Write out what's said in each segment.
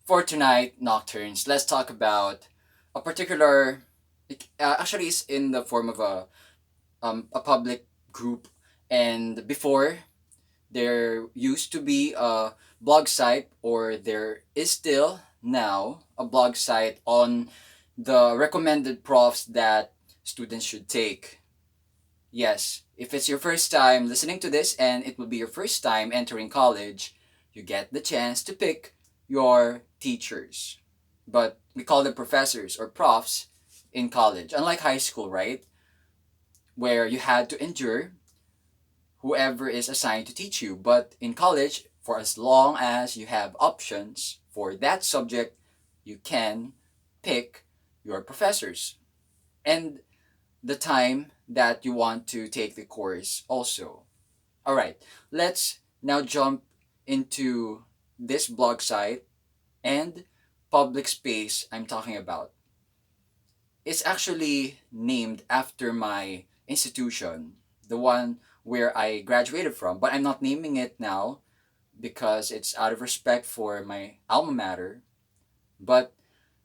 For tonight, Nocturnes, let's talk about a particular. Actually, it's in the form of a public group, and before there used to be a blog site, or there is still now a blog site on the recommended profs that students should take. Yes, if it's your first time listening to this and it will be your first time entering college, you get the chance to pick your teachers. But we call them professors or profs in college, unlike high school, right? Where you had to endure whoever is assigned to teach you. But in college, for as long as you have options for that subject, you can pick your professors and the time that you want to take the course also. All right, let's now jump into this blog site and public space I'm talking about. It's actually named after my institution, the one where I graduated from, but I'm not naming it now because it's out of respect for my alma mater. But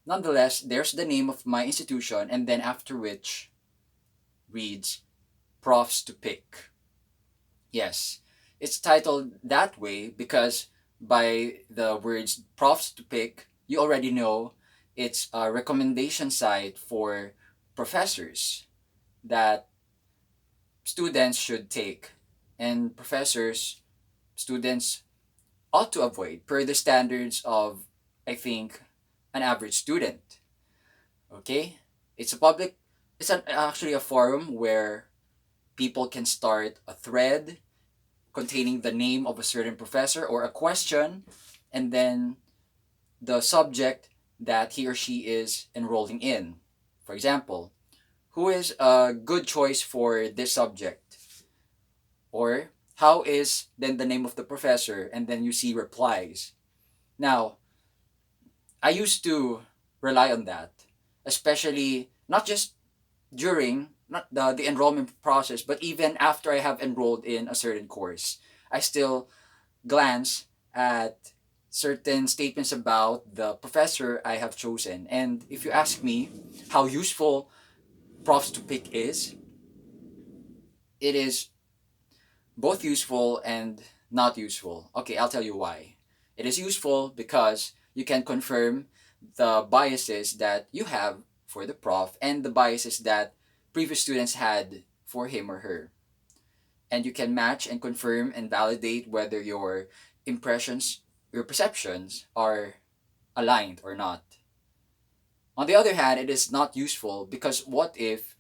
nonetheless, there's the name of my institution, and then after which reads Profs to Pick. Yes, it's titled that way because by the words Profs to Pick, you already know it's a recommendation site for professors that students should take, and professors students ought to avoid per the standards of, I think, an average student. Okay? It's a public, actually a forum where people can start a thread containing the name of a certain professor or a question, and then the subject that he or she is enrolling in. For example, who is a good choice for this subject? Or how is then the name of the professor? And then you see replies. Now, I used to rely on that, especially not just during not the enrollment process, but even after I have enrolled in a certain course. I still glance at certain statements about the professor I have chosen. And if you ask me how useful Profs to Pick is, it is both useful and not useful. Okay, I'll tell you why. It is useful because you can confirm the biases that you have for the prof and the biases that previous students had for him or her. And you can match and confirm and validate whether your impressions, your perceptions are aligned or not. On the other hand, it is not useful because what if,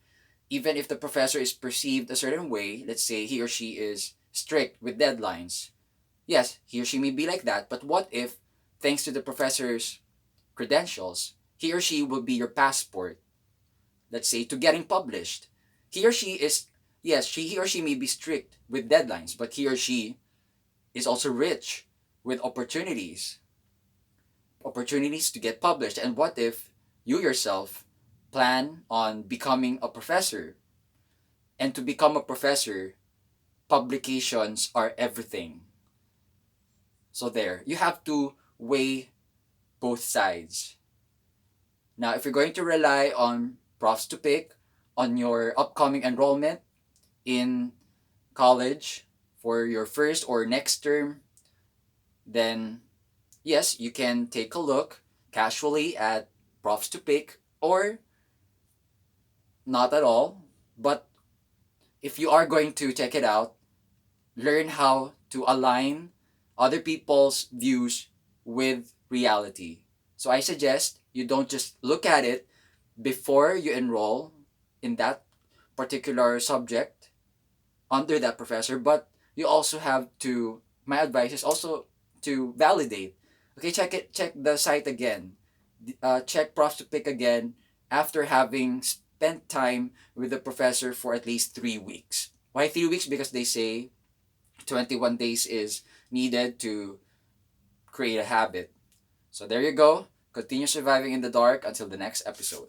even if the professor is perceived a certain way, let's say he or she is strict with deadlines, yes, he or she may be like that, but what if, thanks to the professor's credentials, he or she will be your passport, let's say, to getting published? He or she is, yes, he or she may be strict with deadlines, but he or she is also rich with opportunities to get published. And what if you yourself plan on becoming a professor? And to become a professor, publications are everything. So there, you have to weigh both sides. Now, if you're going to rely on Profs to Pick on your upcoming enrollment in college for your first or next term, then yes, you can take a look casually at Profs to Pick or not at all. But if you are going to check it out, learn how to align other people's views with reality. So I suggest you don't just look at it before you enroll in that particular subject under that professor, but you also have to, my advice is also to validate. Okay, check the site again. Check Profs to Pick again after having spent time with the professor for at least 3 weeks. Why 3 weeks? Because they say 21 days is needed to create a habit. So there you go. Continue surviving in the dark until the next episode.